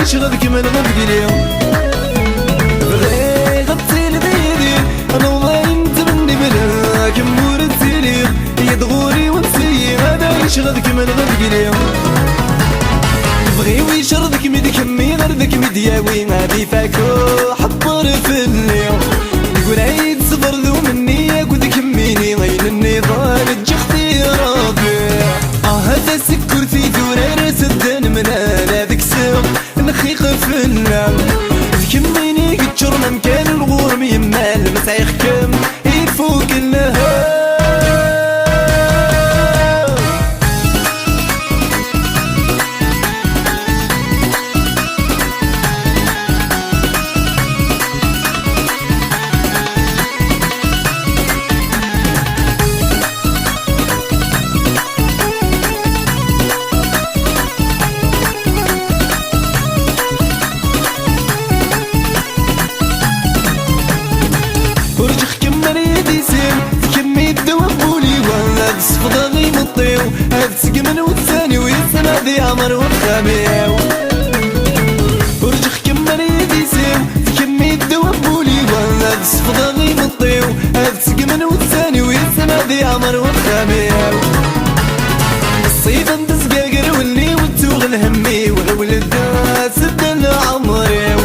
يشغل كما الغرق اليوم بغي غطي لبيدي انا وضاين تمني بلاك مور التيليق يدغوري ونسي هذا يشغل كما الغرق اليوم بغي ويشردك ميد كمي غردك مدياوي غادي فاكو حضر في اليوم يقول عيد صبر ذو مني ياكل كميني غين النضال تجختي ربيع هذا سكر في دورار سدان من انا ذيك سم نخيق في اللام كميني كتشرنا مكان الغورم يمال مسايخ كم يفوق النهار صفضاني مطيو هاد سقمن والثاني ويسمع ذي عمر والخاميو ورجخ كمن يدي سيو كمي الدوابولي وهاد صفضاني مطيو هاد سقمن والثاني ويسمع ذي عمر والخاميو الصيد اندس قاقر واللي وتوغ الهمي والولد سدن عمريو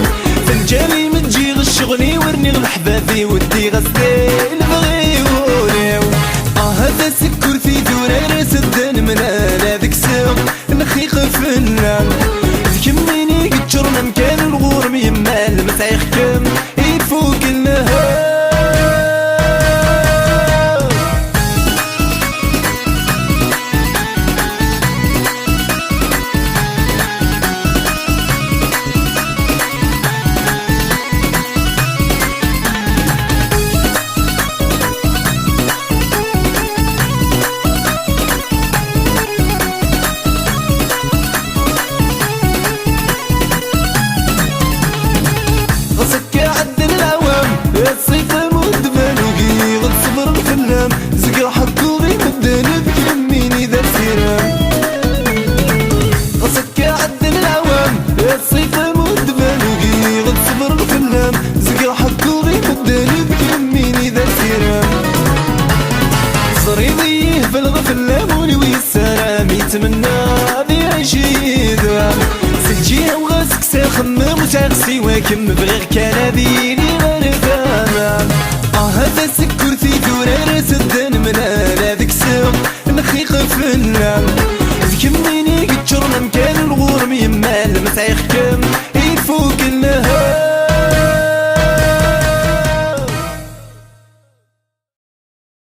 فالجالي متجي غشغني ورني غلحبابي ودي غسلي البغي وريو هذا سكر في دورار سدان من انا ذيك سم نخيق في اللام كميني كتشرنا مكان الغورم يمال مسايخ كم يفوق النهار ساقسي واكم بغير كان بيني غرفانا هذا سكر في دورار سدان من انا ذيك سم نخيق في اللام كميني كتشرنا مكان الغورم يمال مسايخ كم يفوق النهار